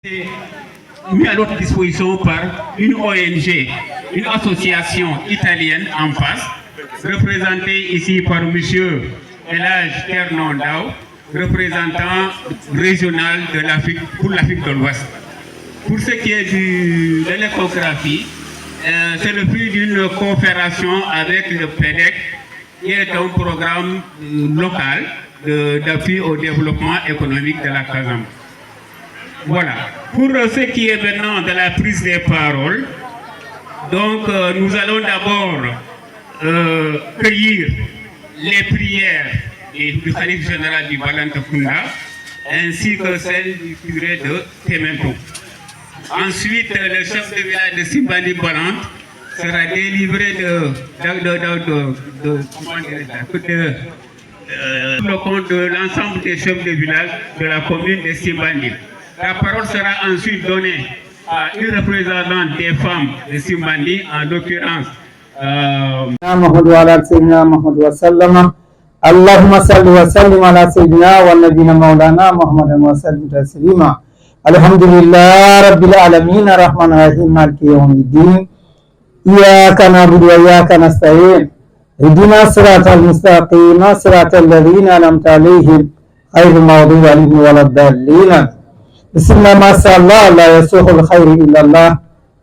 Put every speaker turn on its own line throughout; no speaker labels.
C'est mis à notre disposition par une ONG, une association italienne en face, représentée ici par M. Elhadj Thierno Ndaw, représentant régional de l'Afrique pour l'Afrique de l'Ouest. Pour ce qui est de l'échographie, c'est le fruit d'une coopération avec le PEDEC, qui est un programme local d'appui au développement économique de la Casamance. Voilà. Pour ce qui est maintenant de la prise des paroles, donc nous allons d'abord cueillir les prières du khalife général du Balanta-Funda ainsi que celles du curé de Temento. Ensuite, le chef de village de Simbandi Balante sera délivré le compte de l'ensemble des chefs de village de la commune de Simbandi. La parole sera ensuite donnée à une représentante des femmes de Simbandi, en l'occurrence.
اللهم صل وسلم على سيدنا ونبينا مولانا محمد وسلم تسليما. الحمد لله رب العالمين الرحمن الرحيم مالك يوم الدين إياك نعبد وإياك نستعين اهدنا الصراط المستقيم صراط الذين أنعمت عليهم غير المغضوب عليهم ولا الضالين. بسم الله ما شاء الله لا يسوق الخير إلا الله.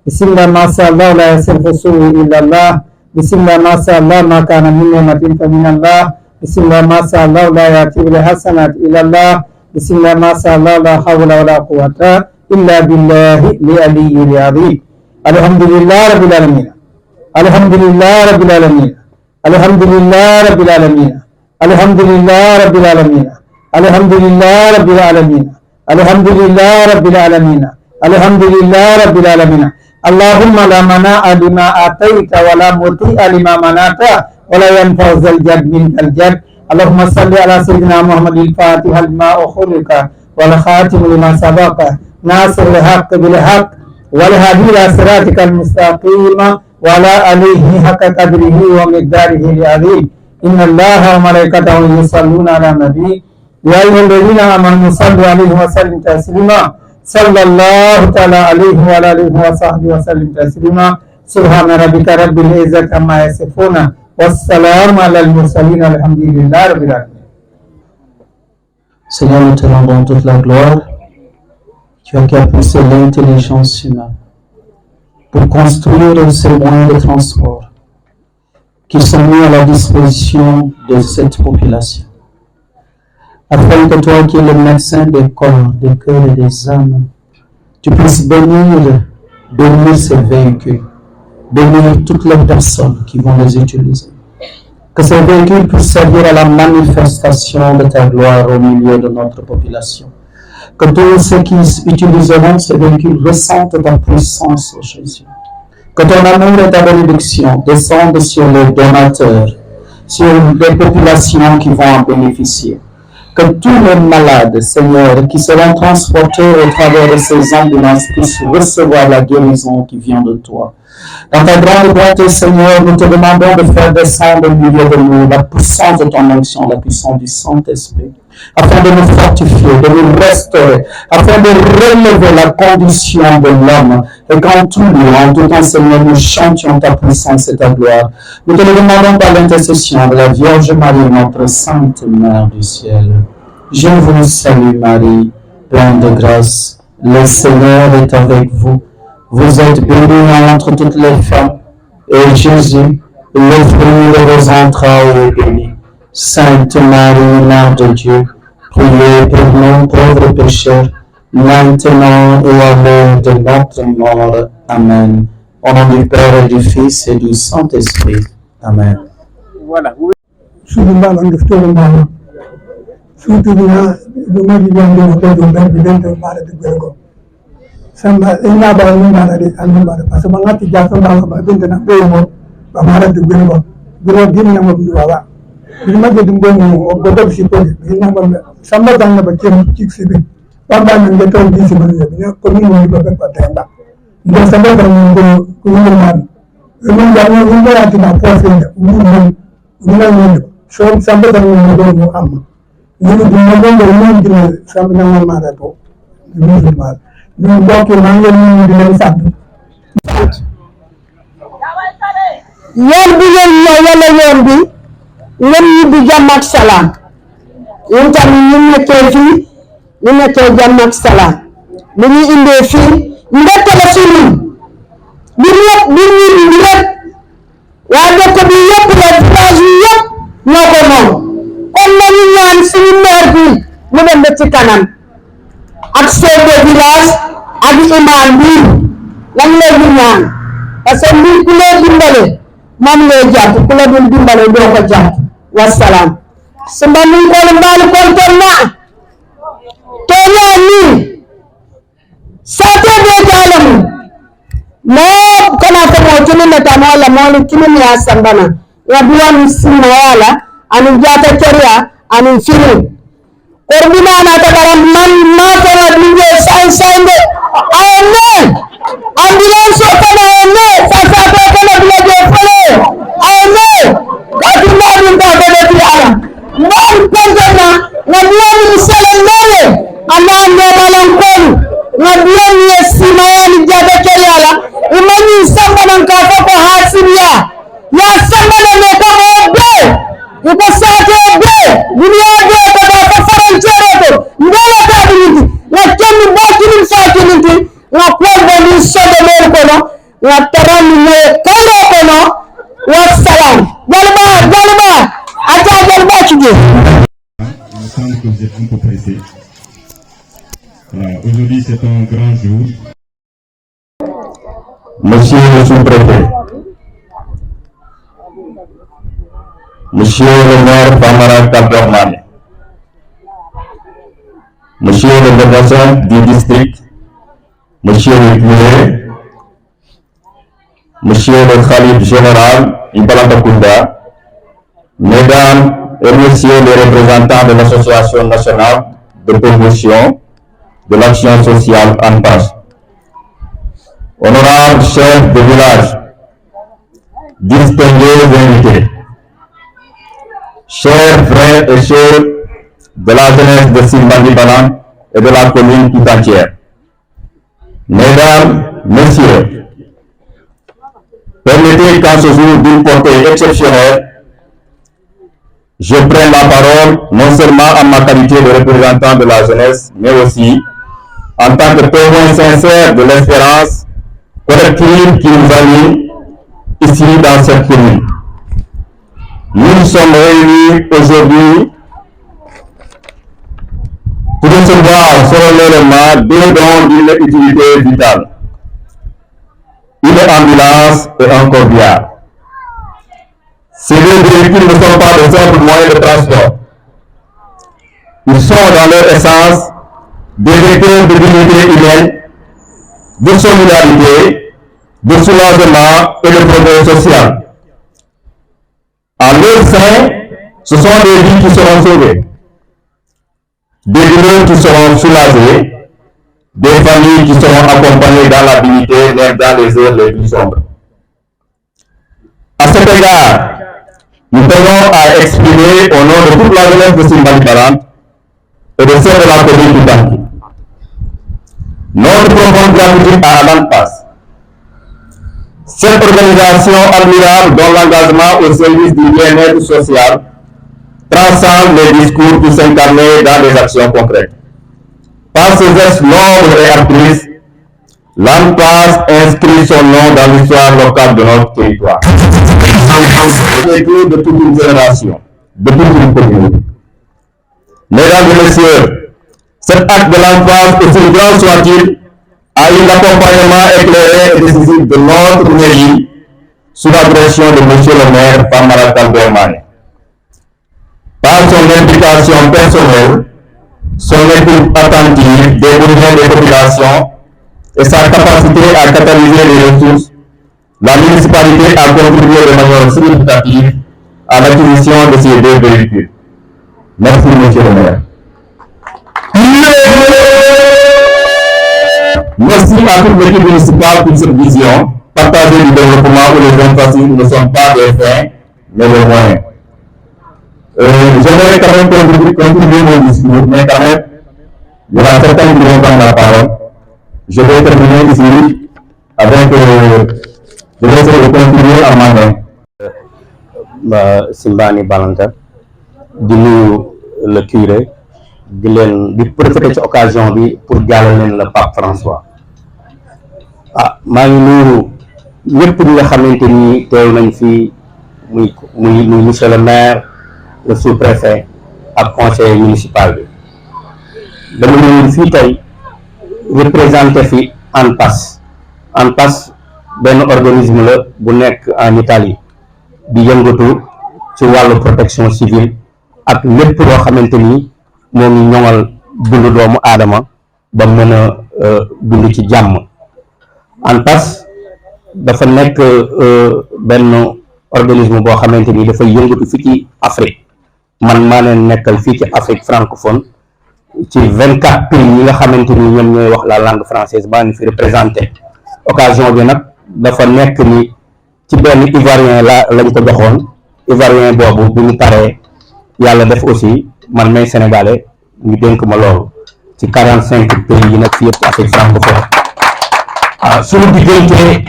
بسم الله ما شاء الله لا يصرف السوء إلا الله. بسم الله ما شاء الله ما كان من نعمة فمن الله. بسم الله ما شاء الله لا يأتي بالحسنات إلا الله. بسم الله ما شاء الله لا حول ولا قوة إلا بالله العلي العظيم. الحمد لله رب العالمين. الحمد لله رب العالمين. الحمد لله رب العالمين. الحمد لله رب العالمين. الحمد لله رب العالمين. الحمد لله رب العالمين. الحمد لله رب العالمين. اللهم لا مناع لما آتيت ولا مطيع لما منعت ولا ينفع ذا الجد منك الجد. اللهم صل على سيدنا محمد الفاتح لما أخرق والخاتم لما سبق ناصر الحق بالحق والهادي إلى صراطك المستقيم وعلى آله حق قدره ومقداره العظيم. إن الله وملائكته يصلون على النبي يا أيها الذين آمنوا صلوا عليه وسلموا تسليما. صلى الله تعالى عليه وعلى آله وصحبه وسلم تسليما. سبحان ربك رب العزة عما يصفون والسلام على المرسلين الحمد لله رب العالمين.
Seigneur, nous te rendons toute la gloire. Tu as capricé l'intelligence humaine pour construire ces moyens de transport qui sont mis à la disposition de cette population, afin que toi qui es le médecin des corps, des cœurs et des âmes, tu puisses bénir ces véhicules, bénir toutes les personnes qui vont les utiliser. Que ces véhicules puissent servir à la manifestation de ta gloire au milieu de notre population. Que tous ceux qui utiliseront ces véhicules ressentent ta puissance, oh Jésus. Que ton amour et ta bénédiction descendent sur les donateurs, sur les populations qui vont en bénéficier. Que tous les malades, Seigneur, qui seront transportés au travers de ces ambulances puissent recevoir la guérison qui vient de toi. Dans ta grande bonté, Seigneur, nous te demandons de faire descendre au milieu de nous la puissance de ton onction, la puissance du Saint-Esprit, afin de nous fortifier, de nous restaurer, afin de relever la condition de l'homme, et qu'en tout lieu, en tout temps, Seigneur, nous chantions ta puissance et ta gloire. Nous te le demandons par l'intercession de la Vierge Marie, notre Sainte Mère du ciel. Je vous salue Marie, pleine de grâce, le Seigneur est avec vous. Vous êtes bénie entre toutes les femmes, et Jésus, le fruit de vos entrailles, est béni. Sainte Marie, Mère de Dieu, priez pour nous pauvres pécheurs, maintenant et à l'heure de notre mort. Amen. Au nom du Père et du Fils et du Saint-Esprit. Amen.
Voilà. Samba ina ba mun ba da annan ba da sama ngati ja samba ba bin da na be mo ba mara da gwen ba gro din na mo ba ni ma de dum go mo go do si ko ni na ba samba dan na ba ke mu tik se be ba ba nan da to di si ba ne ko ni mo ba ba ta ba ndo samba dan mo go ko ni ma ni da mo ni ba ti na ko se ni na ni so samba dan mo go mo amma ni dum mo go mo ni samba na ma da to ni ma ñun mbokk yi maa ngi leen nuyu di leen sant.
yoon bi ngeen ñëw wala yoon bi ngeen ñibbi jàmm ak salaam ñun tamit ñu nekkee fii ñu nekkee jàmm ak salaam bu ñu indee fii mbette la si ñun bi ñun rek waa dëkk bi yëpp la village yi yëpp ñoo ko moom kon nañu ñaan suñu maire bi mu dem ba ci kanam ak chef de village ak imam bi lan lay di ñaan parce que mbir ku lay dimbale moom ngay jàpp ku la dul dimbale doo ko jàpp wasalaam sumba min kolu mbaali konton na to ñaani sate be jalamu mo kana to mo tini meta mo la mo kini ya sambana ya biya sima wala anu jata keria anu fini korbina na ta garam man ma ko na dinge sai sai de amen ambulance kana ene sasa ko kana bila je fole amen watu ndani ndani de tiara ndani pangana na biani mselengale amande malankolu na biani esima yani jada keriala imani sambana nkafo ko hasibiya ya sambana me ko be iko sate be dunia be ko da farancere to ndala ta binti na kenni bakini sakinti na kwamba ni sodo mer kono na tarani ne kala kono wassalam galba ata galba kige.
Il me semble que vous êtes un peu pressé. Voilà, aujourd'hui c'est un grand jour.
Monsieur le sous-préfet, Monsieur le maire Famara Kalbermane, Monsieur le député du district, Monsieur le curé, Monsieur le Khalif général Ibalanda Kounda, Mesdames et Messieurs les représentants de l'Association nationale de promotion de l'action sociale en page, honorables chefs de village, distingués invités, chers frères et sœurs de la jeunesse de Simbandi Balan et de la commune tout entière, Mesdames, Messieurs, permettez qu'en ce jour d'une portée exceptionnelle, je prenne la parole non seulement en ma qualité de représentant de la jeunesse, mais aussi en tant que témoin sincère de l'espérance collective qui nous anime ici dans cette commune. Nous sommes réunis aujourd'hui pour recevoir solennellement deux dons d'une utilité vitale, une ambulance et un corbillard. Ces deux véhicules ne sont pas de simples moyens de transport. Ils sont dans leur essence des vecteurs de dignité humaine, de solidarité, de soulagement et de progrès social. En leur sein, ce sont des vies qui seront sauvées, des douleurs qui seront soulagées, des familles qui seront accompagnées dans la dignité, même dans les heures les plus sombres. À cet égard, nous tenons à exprimer au nom de toute la jeunesse de Simbandi Balan et de celle de la commune du Banki notre profonde gratitude à l'ANPAS. Cette organisation admirable dont l'engagement au service du bien-être social transcende les discours pour s'incarner dans des actions concrètes. Par ses gestes nobles et altruistes, l'ANPAS inscrit son nom dans l'histoire locale de notre territoire. De toute une génération, de toute une communauté. Mesdames et messieurs, cet acte de l'ANPAS, aussi grand soit-il, a eu l'accompagnement éclairé et décisif de notre mairie sous la direction de M. le maire Famara Kalbermane. Par son implication personnelle, son écoute attentive des besoins des populations et sa capacité à catalyser les ressources, la municipalité a contribué de manière significative à l'acquisition de ces deux véhicules. Merci, M. le maire. Merci à toute l'équipe municipale pour cette vision partagée du développement où les emphasis ne sont pas des fins, mais des moyens. J'aimerais quand même contribuer mon discours, mais quand même, il y aura certains qui vont prendre la parole. Je vais terminer ici avec, je vais essayer de continuer à ma main. Simbani Balanta, di nuyu le curé, di profiter ci occasion bi pour jàllale leen le pape François. Maa ngi nuyu ñëpp ñi nga xamante ni teew nañ fi muy monsieur le maire, le sous-préfet ak conseiller municipal bi. dama ñëw fii tey représenté fi ANPAS. ANPAS benn organisme la bu nekk en Italie di yëngatu ci wàllu protection civile ak lépp loo xamante ni moo ngi ñoŋal dundu doomu aadama ba mën a dund ci jàmm. ANPAS dafa nekk benn organisme boo xamante ni dafay yëngatu fii ci Afrique, man maa leen nekkal fii ci Afrique francophone ci 24 pays yi nga xamante ni ñoom ñooy wax la langue française baa ngi fi représenté. Occasion bi nag dafa nekk ni ci benn Ivoirien lañ ko joxoon. Ivoirien boobu bi mu paree yàlla def aussi man may sénégalais ñu dénk ma loolu ci 45 pays yi nag fi yëpp ci Afrique francophone. suñu diggante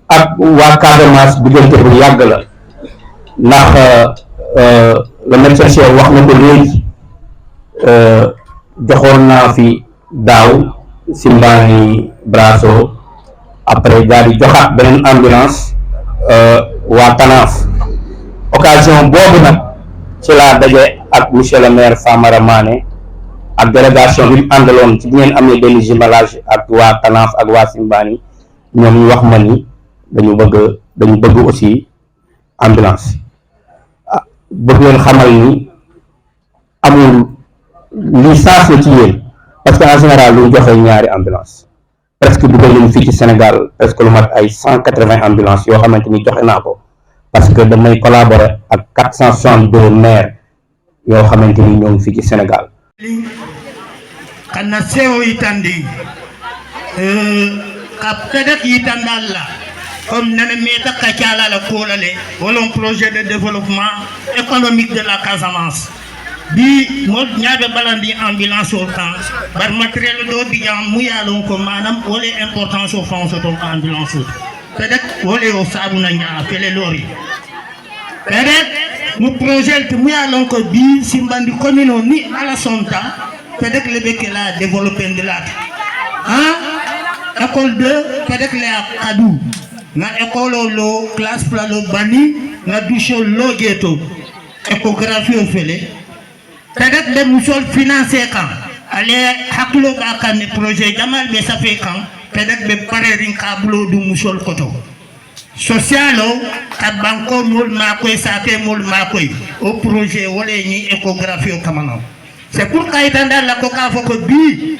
ak waa Casamance diggante bu yàgg la ndax le médecin chef wax na ko léegi joxoon naa fi daaw Simbani Brasso, après daal di joxaat beneen ambulance waa Tanaaf. Occasion boobu nag ci laa daje ak monsieur le maire Famara Mané ak délégation bi mu àndaloon ci bi ngeen amee benn jumelage ak waa Tanaaf ak waa Simbani, ñoom ñu wax ma ni dañu bëgg aussi ambulance. bëgg leen xamal ni amul licence la ci yéen parce que en général lu joxe ñaari ambulance presque dugal nañu fii ci Sénégal presque lu mat ay 180 ambulance yoo xamante ni joxe naa ko parce que damay collaborer ak 462 maires yoo xamante ni ñoo ngi fii ci Sénégal.
kana sewo itandi ka pedak itandalla comme nana meta kacala la kolale wolon projet de développement économique de la Casamance bi mo ñaabe balandi ambulance au temps bar matériel do bi jam mu yalon ko manam wole importance au fond to ambulance pedak wole o sabu na ñaa fele lori pedak mu projet mu yalon ko bi simbandi commune ni ala sonta pedak lebe ke la développer de la école 2 pedak le Kadou na école lo classe plano bani na bicho lo geto échographie au fele peut-être les musol financé quand aller haklo ba kan projet jamal be ça fait quand peut-être be parerin kablo du musol koto socialo ka banko mol ma koy sa te mol ma koy au projet wolé ni échographie au kamano c'est pour kaitanda la koka foko bi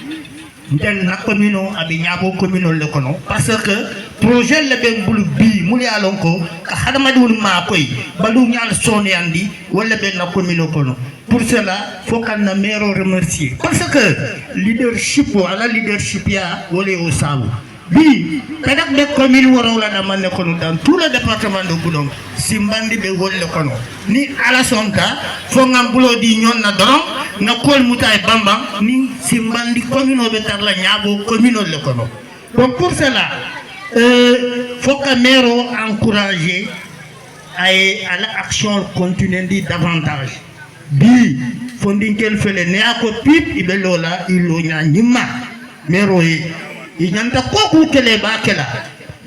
ndel na commune abi ñabo commune le kono parce que projet le ben bulu bi mul ya lonko ka hadama dul ma koy balu ñal soni andi wala ben na commune kono. Pour cela faut qu'on a mero remercier parce que leadership wala leadership ya wala au sabu bi pedak de commune woro la da man kono dans tout le département de Goudomp simbandi be wolle kono ni ala sonka fo ngam bulo di ñon na doron na kol mutay bamba ni simbandi commune be tar la ñabo commune le kono. Donc pour cela faut que mero encourager à l'action continue davantage bi fondinkel fele ne ako pip ibe lola ilo nya nyima mero yi nyanta koku kele ba kela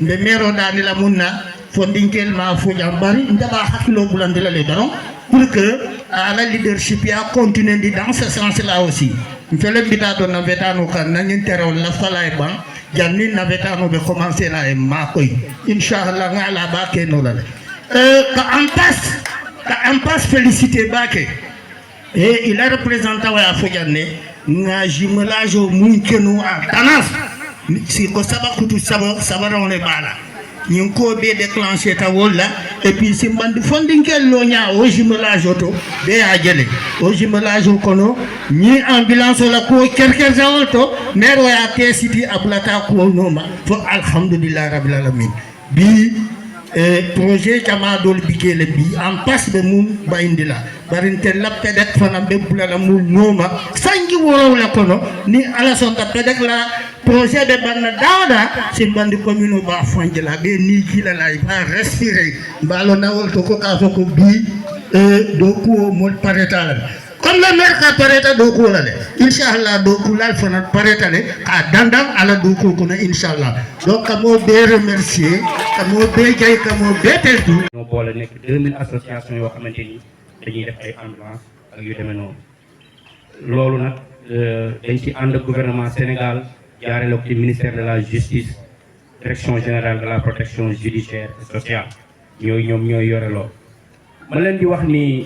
nde mero dani la munna fondinkel ma fo jambari ndaba hakilo bulandela le daron pour que la leadership ya continue dans ce sens là aussi mfele bitato na vetano kan na nyintero la fala e ban janni na vetano be commencer la e makoy inshallah ngala ba ke no la ka en passe féliciter bake. Et il a représenté à Foyane, na jumelage au Munkenu à Tanas. Si ko sabakutu sabaron le bala. Nyinko be déclenché ta wolla et puis si bandi fondinkel lo nya au jumelage auto be a jele. Au jumelage kono ni ambulance la ko kerker zawolto mero ya te city ablata ko noma. Fo alhamdulillah rabbil alamin. Bi projet jamadol bigele bi en passe de mum bayindila barinte lappe dek fana be bulala mum noma sangi woro la kono ni ala sonta pedek la projet de banna dawda simbandi commune ba fanjila be ni gila la ba respirer balo nawol to ko ka ko bi do ko mol paretala comme le maire ka pareta do ko la le inshallah do ko la fana pareta le ka dandam ala do ko kono inshallah donc kamo be remercier kamo be jay kamo be tetu
ñoo boole nek 2000 association yoo xamanteni dañuy def ay ambulance ak yu demee noonu loolu nag dañ ci ànd ak gouvernement Sénégal jaarale ko ci ministère de la justice direction générale de la protection judiciaire et sociale ñoom ñooy yore loolu ma leen di wax ni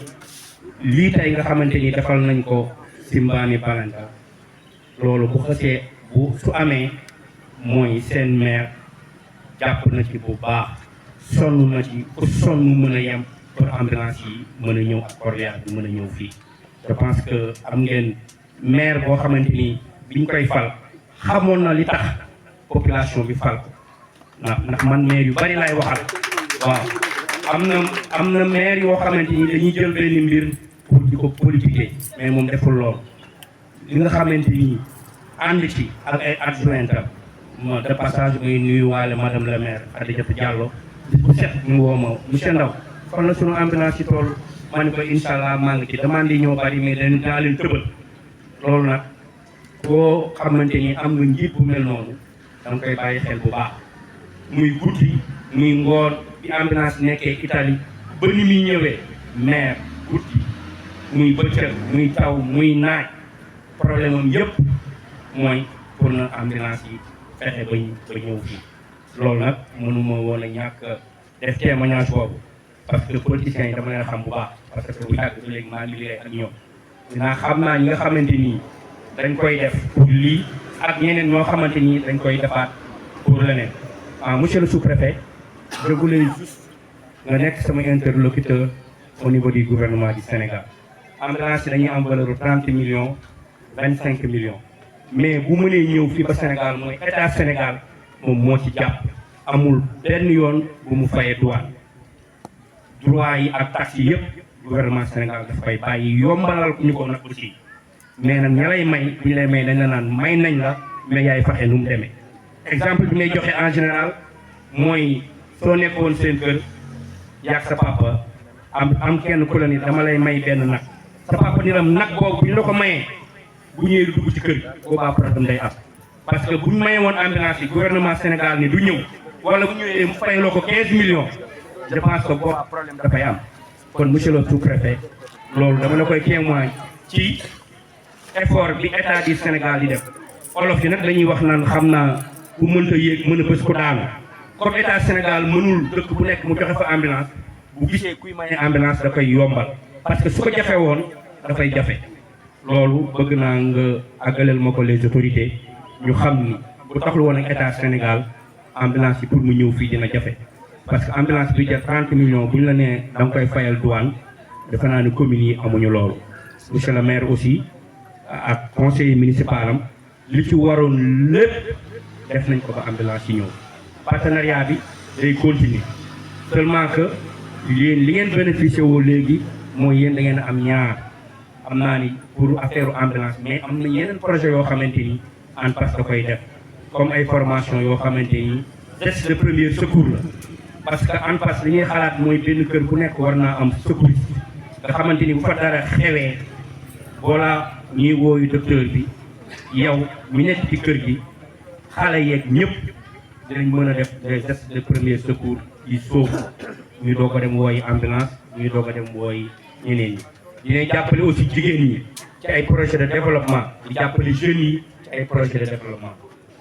lii tey nga xamante ni defal nañ ko Simbani Balanta loolu bu xësee bu su amee mooy seen maire jàpp na ci bu baax sonn na ci pour sonn mën a yem pour ambulance yi mën a ñëw ak cordial bi mën a ñëw fii je pense que am ngeen maire boo xamante ni biñ koy fal xamoon na li tax population bi fal ko ndax man maire yu bari lay waxal waaw am na maire yoo xamante ni dañuy jël benn mbir pour di ko politiquer mais moom deful loolu li nga xamante ni ànd ci ak ay adjointam ma de passage muy nuyu waale madame la maire Khadijatou Diallo bu set mu woo ma monsieur Ndaw fan la sunu ambulance ci tool ma ne ko incha allah maa ngi ci demande yi ñoo bari mais dinaa leen tëbal loolu nag koo xamante ni am nga njiit bu mel noonu da nga koy bàyyi xel bu baax muy guddi muy ngoon bi ambulance nekkee Italie ba ni muy ñëwee maire guddi muy bëccëg muy taw muy naaj problème am yëpp mooy pour na ambulance yi fexe ba ñëw fii loolu nag mënuma woon a ñàkk def témoignage boobu parce que politiciens yi dama leen xam bu baax parce que bu yàgg ba léegi maa ngi liggéey ak ñoom dinaa xam naa ñi nga xamante nii dañ koy def pour lii ak ñeneen ñoo xamante nii dañ koy defaat pour leneen monsieur le sous-préfet je voulais juste nga nekk sama interlocuteur au niveau du gouvernement du Sénégal ambulance yi dañuy am valeur 30 millions 25 millions mais bu mënee ñëw fii ba Sénégal mooy état Sénégal moom moo ci jàpp amul benn yoon bu mu fayee douane droit yi ak taxes yi yëpp gouvernement Sénégal daf koy bàyyi yombalal ñu ko nag aussi mais nag ña lay may bu ñu lay may dañ la naan may nañ la mais yaay fexe nu mu demee exemple bi may joxe en général mooy soo nekkoon seen kër yàgg sa papa am kenn ku la ni dama lay may benn nag sa papa ni lam nag boobu bu ñu la ko mayee bu ñëwee du dugg ci kër gi boobaa problème day am parce que bu ñu mayee woon ambulance yi gouvernement Sénégal ni du ñëw wala bu ñëwee mu fayloo ko 15 millions je pense que boobaa problème dafay am kon monsieur le sous-préfet loolu dama la koy témoigne ci effort bi état du Sénégal di def olof yi nag dañuy wax naan xam naa bu mënta yéeg mën a bës ko daanu comme état Sénégal mënul dëkk bu nekk mu joxe fa ambulance bu gisee kuy maye ambulance da koy yombal parce que su ko jafe woon dafay jafe loolu bëgg naa nga àggaleel ma ko les autorités ñu xam ni bu taxul woon ak état Sénégal ambulance yi pour mu ñëw fii dina jafe parce que ambulance bi jar 30 millions bu ñu la nee da nga koy fayal douane defe naa ne communes yi amuñu loolu monsieur le maire aussi ak conseiller municipal am li ci waroon lépp def nañ ko ba ambulance yi ñëw partenariat bi day continuer seulement que yéen li ngeen bénéficié woo léegi mooy yéen da ngeen am ñaar am naa ni pour affaire ambulance mais am na yeneen projet yoo xamante ni ANPAS da koy def comme ay formation yoo xamante ni test de premier secours la parce que ANPAS li ñuy xalaat mooy benn kër bu nekk war naa am secouriste nga xamante ni bu fa dara xewee voilà ñuy wooyu docteur bi yow mi nekk ci kër gi xale yeeg ñëpp dinañ mën a def des gestes de premier secours yi soobu ñuy doog a dem wooyi ambulance ñuy doog a dem wooyi ñeneen ñi dinañ jàppale aussi jigéen ñi ci ay projet de développement di jàppale jeunes yi ci ay projet de développement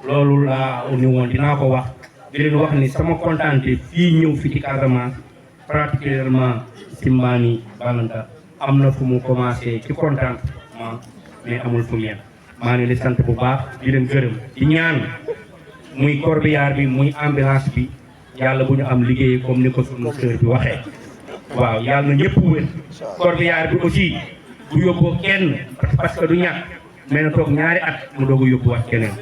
loolu laa ni woon dinaa ko wax di leen wax ni sama kontaante fii ñëw fi ci Casamance particulièrement Simbani Balanta am na fu mu commencé ci contentement mais amul fu mu yem maa ngi leen di sant bu baax di leen gërëm di ñaan muy corbillard bi muy ambulance bi yàlla bu ñu am liggéey comme ni ko sunu sœur bi waxee waaw yàlla na ñëpp wér corbillard bi aussi bu yóbboo kenn parce que du ñàkk mais na toog ñaari at mu doog a yóbbuwaat keneen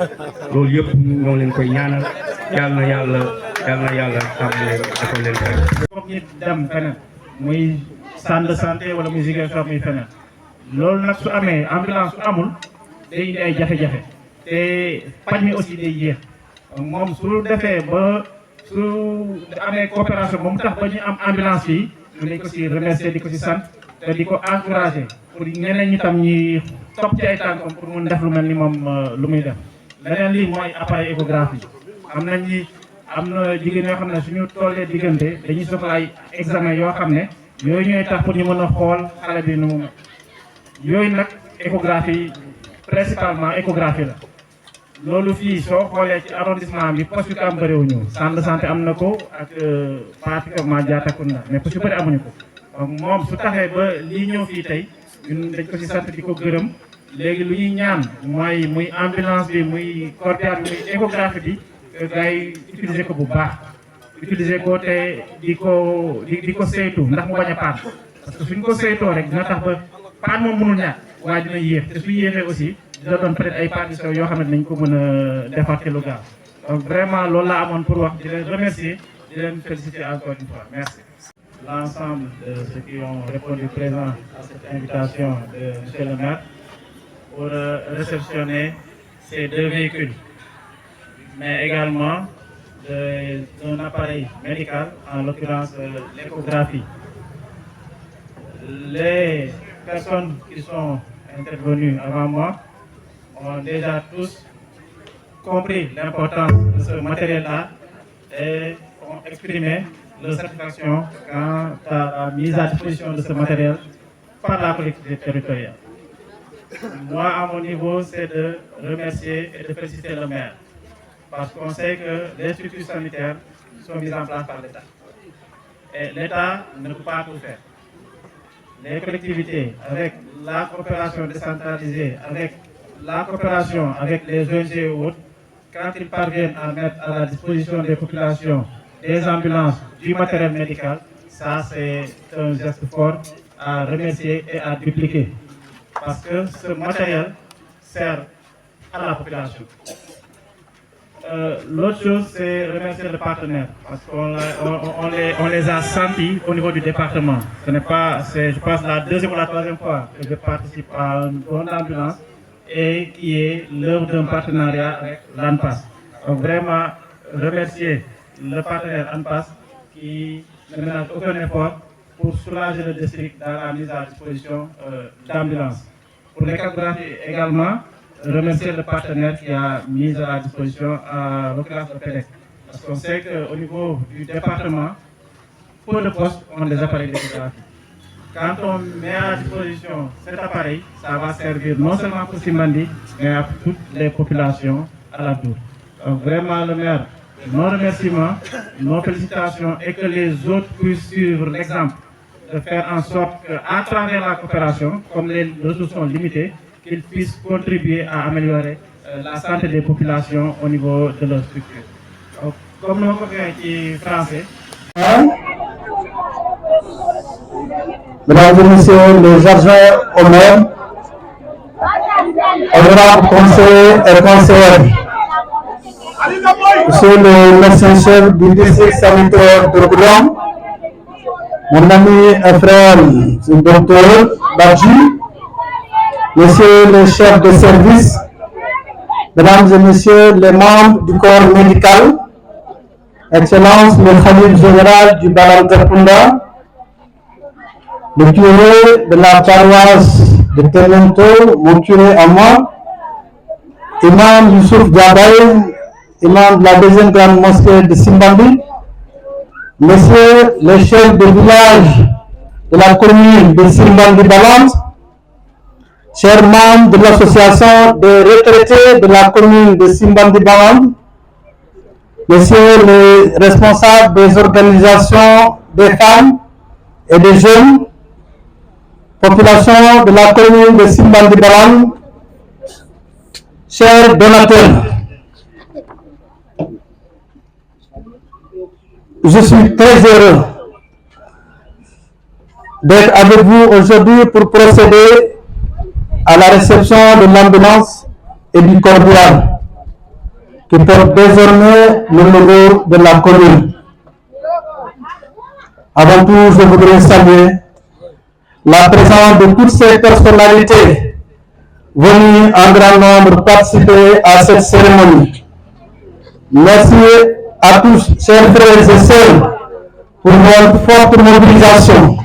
loolu yëpp ñoo leen koy ñaanal yàlla na yàlla yal na yàlla sàmm leen defal leen rek.
foog ñu dem feneen muy centre de santé wala muy Ziguinchor muy feneen loolu nag su amee ambulance su amul day indi ay jafe-jafe te paj mi aussi day yéex moom su defee ba su amee coopération ba mu tax ba ñu am ambulance fii ñu dañ ko si remercier di ko si sant te di ko encourager pour ñeneen ñi tam ñi topp ci ay tànkam pour mun def lu mel ni moom lu muy def leneen lii mooy appareil échographie am na jigéen yoo xam ne suñu tollee diggante dañuy soxla ay examen yoo xam ne yooyu ñooy tax pour ñu mën a xool xale bi nu mu mel yooyu nag échographie principalement échographie la loolu fii soo xoolee ci arrondissement bi poste yu ko am bëriwuñu centre de santé am na ko ak particulièrement Diatakunda mais poste yu bëri amuñu ko donc moom su taxee ba lii ñëw fii tey ñun dañ ko ci sant di ko gërëm léegi lu ñuy ñaan mooy muy ambulance bi muy cordial bi muy échographie bi gars yi utiliser ko bu baax utiliser ko te di ko saytu ndax mu bañ a paan parce que suñ ko saytoo rek dina tax ba paan moom mënul ñàkk waaye dina yéex te su yéexee aussi dina doon peut-être ay paan yu sew yoo xam ne dinañ ko mën a defar te lu gaaw donc vraiment loolu laa amoon pour wax di leen remercier di leen féliciter encore une fois merci. L'ensemble de ceux qui ont répondu présent à cette invitation de monsieur le maire pour réceptionner ces 2 véhicules, mais également d'un appareil médical, en l'occurrence l'échographie. Les personnes qui sont intervenues avant moi ont déjà tous compris l'importance de ce matériel-là et ont exprimé leur satisfaction quant à la mise à disposition de ce matériel par la collectivité territoriale. Moi, à mon niveau, c'est de remercier et de féliciter le maire, parce qu'on sait que les structures sanitaires sont mises en place par l'État. Et l'État ne peut pas tout faire. Les collectivités, avec la coopération décentralisée, avec la coopération avec les ONG et autres, quand ils parviennent à mettre à la disposition des populations des ambulances, du matériel médical, ça c'est un geste fort à remercier et à dupliquer. Parce que ce matériel sert à la population. L'autre chose, c'est remercier le partenaire, parce qu'on les a sentis au niveau du département. Ce n'est pas, je pense, la 2e ou la 3e fois que je participe à un don d'ambulance et qui est l'œuvre d'un partenariat avec l'ANPAS. Donc vraiment, remercier le partenaire ANPAS qui ne ménage aucun effort pour soulager le district dans la mise à disposition d'ambulances. Pour l'échographie également, remercier le partenaire qui a mis à la disposition à l'occurrence le PEDEC. Parce qu'on sait qu'au niveau du département, peu de postes ont des appareils d'échographie. Quand on met à disposition cet appareil, ça va servir non seulement pour Simbandi, mais à toutes les populations à la tour. Donc vraiment le maire, nos remerciements, nos félicitations et que les autres puissent suivre l'exemple de faire en sorte qu'à travers la coopération, comme les ressources sont limitées, qu'ils puissent contribuer à améliorer la santé des populations au niveau de leur structure. Donc, comme nous avons fait en français.
Mesdames et messieurs les adjoints au maire, honorables conseillers et conseillères, monsieur le médecin-chef du district sanitaire de Goudomp, mon ami et frère, le docteur Badji, monsieur le chef de service, mesdames et messieurs les membres du corps médical, Excellence le Khalif général du Balam Terpunda, le curé de la paroisse de Temento, mon curé à moi, Imam Youssouf Diabaye, imam de la 2e grande mosquée de Simbandi, messieurs les chefs de village de la commune de Simbandi-Balante, chers membres de l'association des retraités de la commune de Simbandi-Balante, messieurs les responsables des organisations des femmes et des jeunes, population de la commune de Simbandi-Balante, chers donateurs, je suis très heureux d'être avec vous aujourd'hui pour procéder à la réception de l'ambulance et du cordial
qui porte désormais le logo de la commune. Avant tout, je voudrais saluer la présence de toutes ces personnalités venues en grand nombre participer à cette cérémonie. Merci à tous, chers frères et sœurs, pour votre forte mobilisation.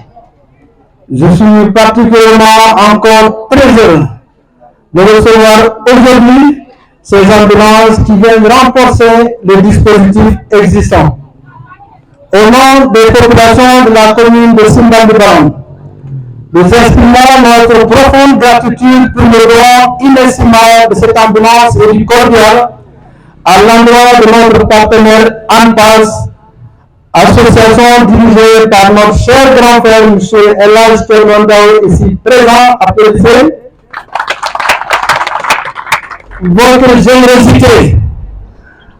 Je suis particulièrement encore très heureux de recevoir aujourd'hui ces ambulances qui viennent renforcer les dispositifs existants. Au nom des populations de la commune de Simbandi-Baram, nous exprimons notre profonde gratitude pour le don inestimable de cette ambulance et du cordial à l'endroit de notre partenaire ANPAS, association dirigée par notre cher grand frère M. Elhadji Thierno Ndaw, ici présent, applaudissez. Votre générosité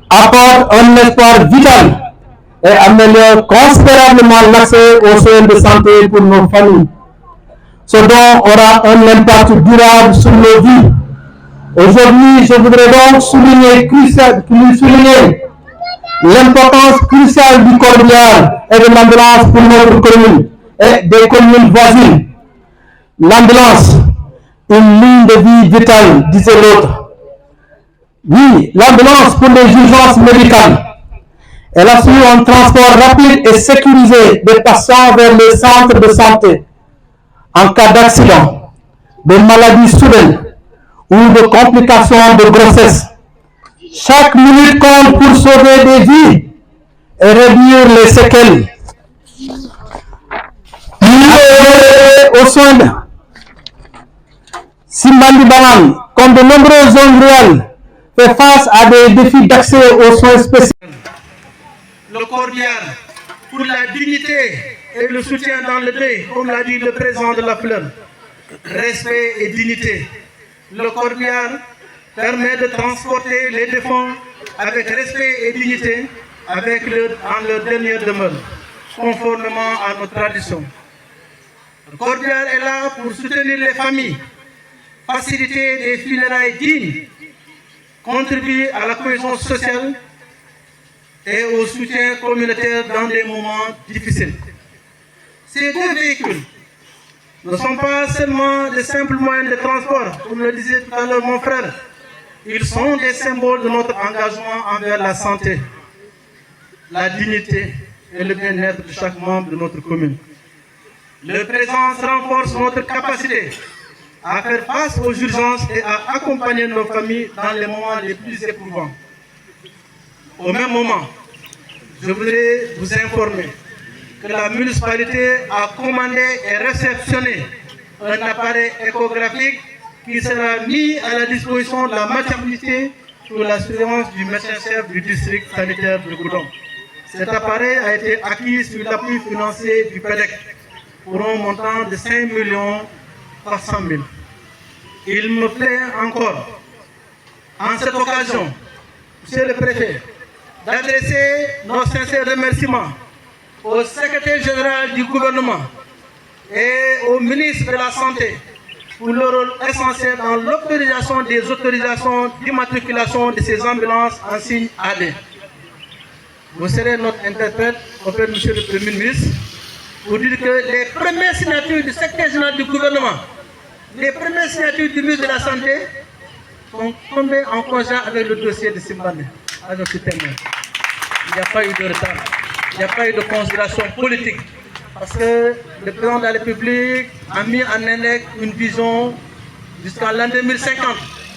apporte un espoir vital et améliore considérablement l'accès aux soins de santé pour nos familles. Ce don aura un impact durable sur nos vies. Aujourd'hui, je voudrais donc souligner l'importance cruciale du cordial et de l'ambulance pour notre commune et des communes voisines. L'ambulance, une ligne de vie vitale, disait l'autre. Oui, l'ambulance pour les urgences médicales. Elle assure un transport rapide et sécurisé des patients vers les centres de santé. En cas d'accident, de maladies soudaines ou de complications de grossesse, chaque minute compte pour sauver des vies et réduire les séquelles. Au soin de Simbandi-Baram, comme de nombreuses zones rurales, fait face à des défis d'accès aux soins spécifiques.
Le cordial pour la dignité et le soutien dans le deuil, comme l'a dit le président de la Fleur. Respect et dignité. Le cordial permet de transporter les défunts avec respect et dignité en leur dernière demeure, conformément à nos traditions. Le cordial est là pour soutenir les familles, faciliter des funérailles dignes, contribuer à la cohésion sociale et au soutien communautaire dans des moments difficiles. Ces deux véhicules ne sont pas seulement des simples moyens de transport, comme le disait tout à l'heure mon frère. Ils sont des symboles de notre engagement envers la santé, la dignité et le bien-être de chaque membre de notre commune. Leur présence renforce notre capacité à faire face aux urgences et à accompagner nos familles dans les moments les plus éprouvants. Au même moment, je voudrais vous informer que la municipalité a commandé et réceptionné un appareil échographique qui sera mis à la disposition de la maternité sous la surveillance du médecin-chef du district sanitaire de Goudon. Cet appareil a été acquis sur l'appui financier du PEDEC pour un montant de 5 400 000. Il me plaît encore, en cette occasion, Monsieur le Préfet, d'adresser nos sincères remerciements au secrétaire général du gouvernement et au ministre de la Santé pour leur rôle essentiel dans l'autorisation des autorisations d'immatriculation de ces ambulances en signe AD. Vous serez notre interprète auprès de Monsieur le Premier ministre pour dire que les premières signatures du secrétaire général du gouvernement, les premières signatures du ministre de la Santé sont tombées en conjoint avec le dossier de Simbandi, avec ce témoin. Il n'y a pas eu de retard, il n'y a pas eu de considération politique, parce que le président de la République a mis en énec une vision jusqu'à l'an 2050.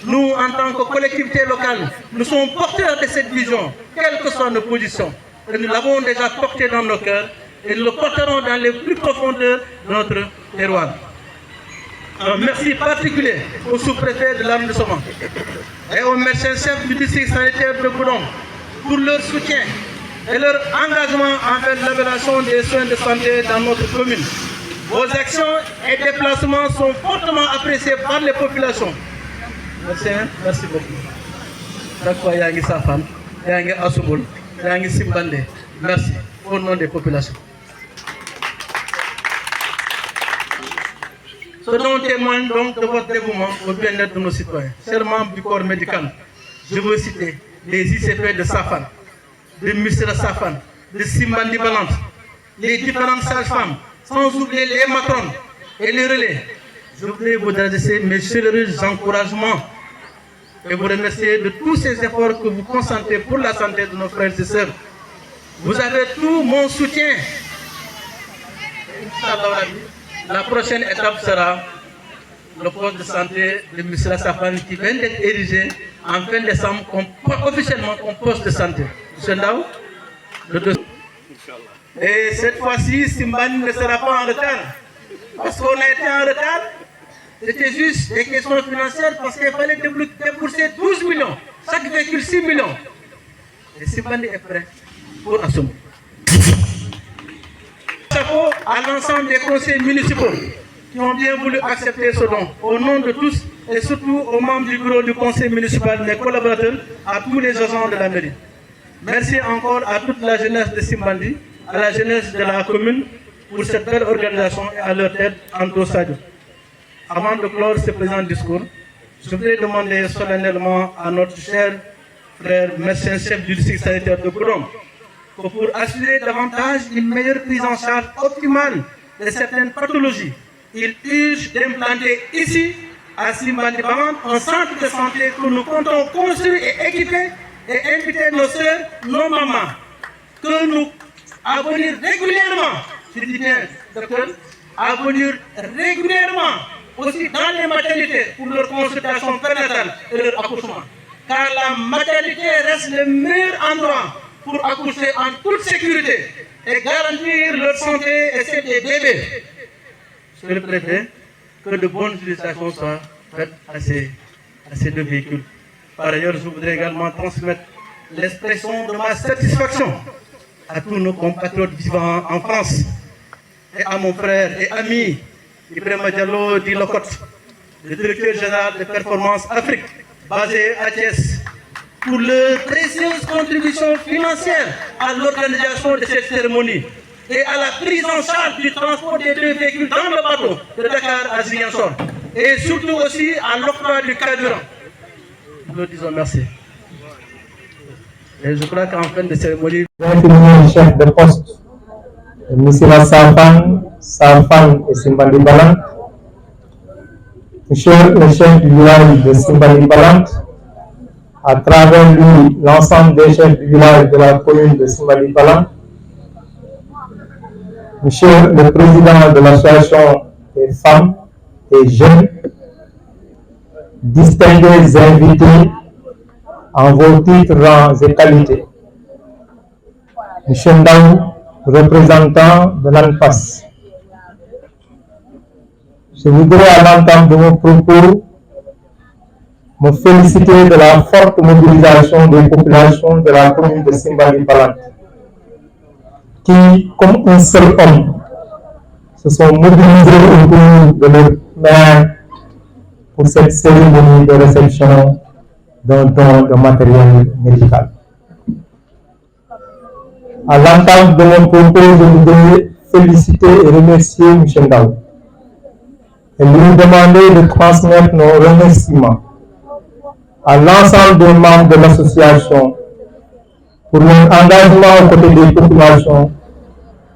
Nous, en tant que collectivité locale, nous sommes porteurs de cette vision, quelles que soient nos positions. Et nous l'avons déjà portée dans nos cœurs et nous le porterons dans les plus profondeurs de notre terroir. Un merci particulier au sous-préfet de l'arrondissement et au médecin-chef du district sanitaire de Goudon pour leur soutien et leur engagement envers l'amélioration des soins de santé dans notre commune. Vos actions et déplacements sont fortement appréciés par les populations. Merci, merci beaucoup. Chaque fois, il y a Safan, il y a Asubul, il y a Simbandi. Merci au nom des populations. Ce dont témoigne donc de votre dévouement au bien-être de nos citoyens. Chers membres du corps médical, je veux citer
les ICP de Safan, de Missira Safan, de Simbandi Balante, les différentes sages-femmes, sans oublier les matrones et les relais. Je voudrais vous adresser mes chaleureux encouragements et vous remercier de tous ces efforts que vous consentez pour la santé de nos frères et sœurs. Vous avez tout mon soutien. La prochaine étape sera le poste de santé de Missira Safan qui vient d'être érigé en fin décembre officiellement comme poste de santé. M. Ndao, et cette fois-ci, Simbani ne sera pas en retard. Parce qu'on a été en retard, c'était juste des questions financières parce qu'il fallait débourser 12 millions, chaque véhicule 6 millions. Et Simbani est prêt pour assumer. Chapeau à l'ensemble des conseils municipaux qui ont bien voulu accepter ce don. Au nom de tous et surtout aux membres du bureau du conseil municipal, mes collaborateurs, à tous les agents de la mairie. Merci encore à toute la jeunesse de Simbandi, à la jeunesse de la commune pour cette belle organisation et à leur tête, Anto Sadio. Avant de clore ce présent discours, je voudrais demander solennellement à notre cher frère médecin-chef du district sanitaire de Goudomp que pour assurer davantage une meilleure prise en charge optimale de certaines pathologies, il urge d'implanter ici, à Simbandi Balante, un centre de santé que nous comptons construire et équiper et inviter nos soeurs, nos mamans, que nous à venir régulièrement, je dis bien, docteur, à venir régulièrement aussi dans les maternités pour leur consultation prénatale et leur accouchement. Car la maternité reste le meilleur endroit pour accoucher en toute sécurité et garantir leur santé et celle des bébés. Monsieur le préfet, que de bonnes utilisations soient faites à ces deux véhicules. Par ailleurs, je voudrais également transmettre l'expression de ma satisfaction à tous nos compatriotes vivant en France et à mon frère et ami Ibrahima Diallo Dilokot, le directeur général de Performance Afrique, basé à Thiès, pour leur précieuse contribution financière à l'organisation de cette cérémonie et à la prise en charge du transport des deux véhicules dans le bateau de Dakar à Ziguinchor et surtout aussi à l'octroi du carburant. Nous leur disons merci. Et je crois qu'en fin de cérémonie,
L'infirmier chef de poste, Missira Safan et Simbandi Balante, Monsieur le chef du village de Simbandi Balante, à travers lui l'ensemble des chefs du village de la commune de Simbandi Balante, Monsieur le président de l'association des femmes et jeunes, distingués invités en vos titres, rangs et qualités, Monsieur Ndao, représentant de l'ANPAS. Je voudrais à l'entame de mon propos me féliciter de la forte mobilisation des populations de la commune de Simbandi Balante qui, comme un seul homme, se sont mobilisés autour de leur maire pour cette cérémonie de réception d'un don de matériel médical. À l'entame de mon propos, je voudrais féliciter et remercier M. Ndao et lui demander de transmettre nos remerciements à l'ensemble des membres de l'association pour leur engagement aux côtés des populations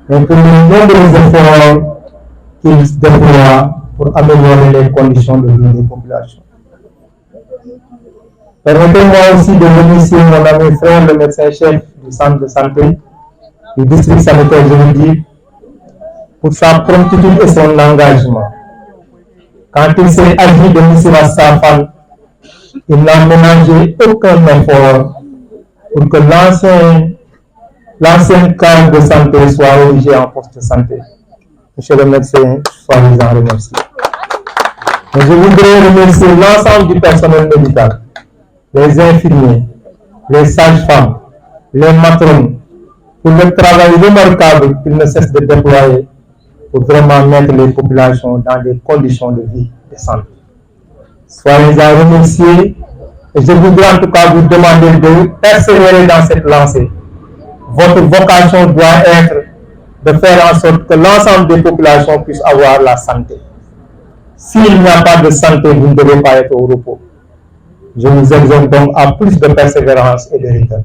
et pour les nombreux efforts qu'ils déploient pour améliorer les conditions de vie des populations. Permettez-moi aussi de remercier mon ami frère, le médecin-chef du centre de santé du district sanitaire juridique, pour sa promptitude et son engagement. Quand il s'est agi de Missira Safan, il n'a ménagé aucun effort pour que l'ancien cadre de santé soit érigé en poste de santé. Monsieur le médecin, soyez-en remercié. Mais je voudrais remercier l'ensemble du personnel médical, les infirmiers, les sages-femmes, les matrones, pour le travail remarquable qu'ils ne cessent de déployer pour vraiment mettre les populations dans des conditions de vie décentes. Soyez-en remerciés et je voudrais en tout cas vous demander de persévérer dans cette lancée. Votre vocation doit être de faire en sorte que l'ensemble des populations puissent avoir la santé. S'il n'y a pas de santé, vous ne devez pas être au repos. Je vous exhorte donc à plus de persévérance et de rigueur.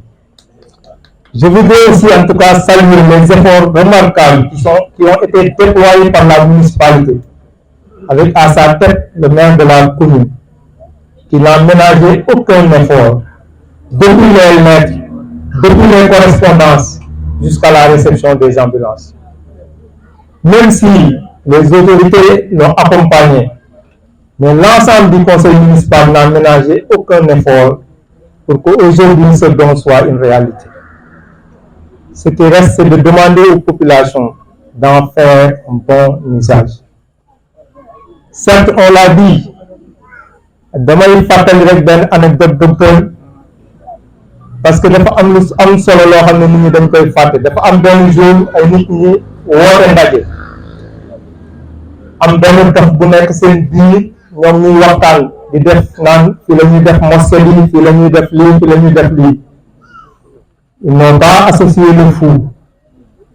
Je voudrais aussi en tout cas saluer les efforts remarquables qui ont été déployés par la municipalité, avec à sa tête le maire de la commune, qui n'a ménagé aucun effort, depuis les lettres, depuis les correspondances, jusqu'à la réception des ambulances. Même si les autorités l'ont accompagné, mais l'ensemble du conseil municipal n'a ménagé aucun effort pour qu'aujourd'hui ce don soit une réalité. Ce qui reste, c'est de demander aux populations d'en faire un bon usage. Certes, on l'a dit, damay fàttali rek benn anecdote docteur, parce que dafa am solo loo xam ne nit ñi dañ koy fàtte. Dafa am benn jour ay nit ñi woote ndaje, am benn dof bu nekk seen biir, ñoom ñuy waxtaan di def naan fii la ñuy def mosquée bi, fii la ñuy def lii, fii la ñuy def lii. Ils n'ont pas associé le fou.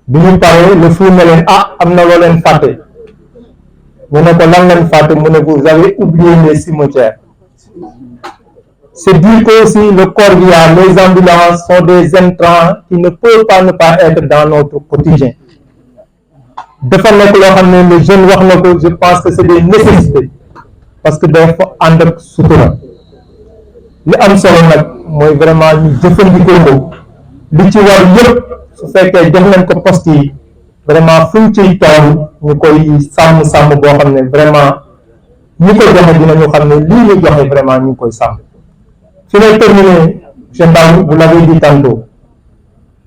Bi ñu paree le fou ne leen am na loo leen fàtte. Ñu ne ko lan leen fàtte, mu ne vous avez oublié les cimetières. C'est dire que aussi le corbillard, les ambulances sont des intrants qui ne peuvent pas ne pas être dans notre quotidien. Dafa nekk loo xam ne le jeune wax na ko, je pense que c'est des nécessités, parce que dafa ànd ak sutura. Li am solo nag mooy vraiment ñu jëfandikoo ko. Li ci war yëpp su fekkee jox leen ko poste yi vraiment fu ñu ciy toll ñu koy sàmm boo xam ne vraiment ñi ko joxe dinañu xam ne lii ñu joxe vraiment ñu ngi koy sàmm. Fi may terminer, monsieur Ndao, vous l'avez dit tantôt,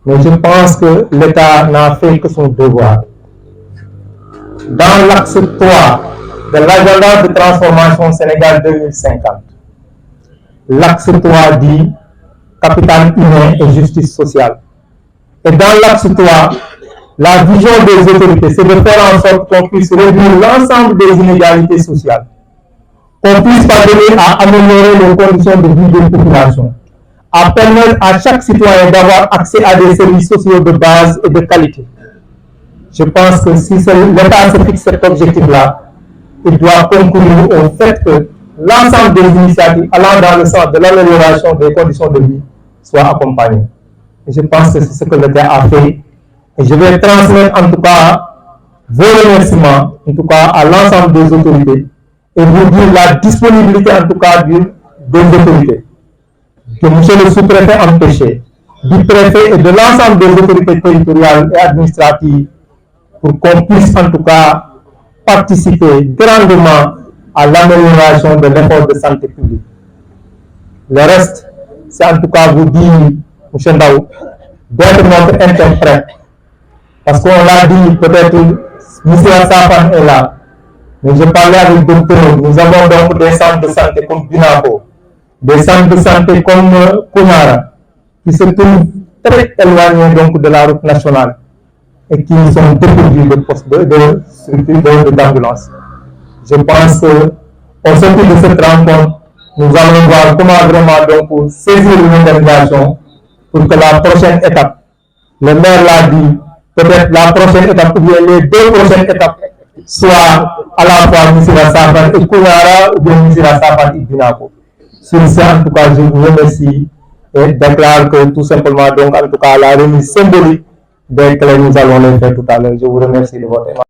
mais je pense que l'État n'a fait que son devoir. Dans l'axe 3 de l'agenda de transformation Sénégal 2050, l'axe 3 dit capital humain et justice sociale. Et dans l'axe 3, la vision des autorités, c'est de faire en sorte qu'on puisse réduire l'ensemble des inégalités sociales, qu'on puisse parvenir à améliorer les conditions de vie des populations, à permettre à chaque citoyen d'avoir accès à des services sociaux de base et de qualité. Je pense que si l'État se fixe cet objectif-là, il doit concourir au fait que l'ensemble des initiatives allant dans le sens de l'amélioration des conditions de vie soient accompagnées. Et je pense que c'est ce que l'État a fait. Et je vais transmettre en tout cas vos remerciements, en tout cas à l'ensemble des autorités, et vous dire la disponibilité en tout cas des autorités. Que monsieur le sous-préfet empêché, du préfet et de l'ensemble des autorités territoriales et administratives, pour qu'on puisse en tout cas participer grandement à l'amélioration de l'effort de santé publique. Le reste, c'est en tout cas vous dire, M. Ndao, d'être notre interprète. Parce qu'on l'a dit, peut-être, M. Safan est là, mais je parlais avec le docteur, nous avons donc des centres de santé comme Binako, des centres de santé comme Kounara, qui se trouvent très éloignés donc de la route nationale et qui sont dépourvus de postes de structures d'ambulance. Je pense qu'au sortir de cette rencontre, nous allons voir comment vraiment donc saisir l'organisation pour que la prochaine étape, le maire l'a dit, peut-être la prochaine étape ou bien les deux prochaines étapes soient à la fois Missira Safan et Kounara ou bien Missira Safan et Binako. Sur ça, en tout cas, je vous remercie et déclare que tout simplement, donc, en tout cas, la remise symbolique des clés, nous allons les faire tout à l'heure. Je vous remercie de votre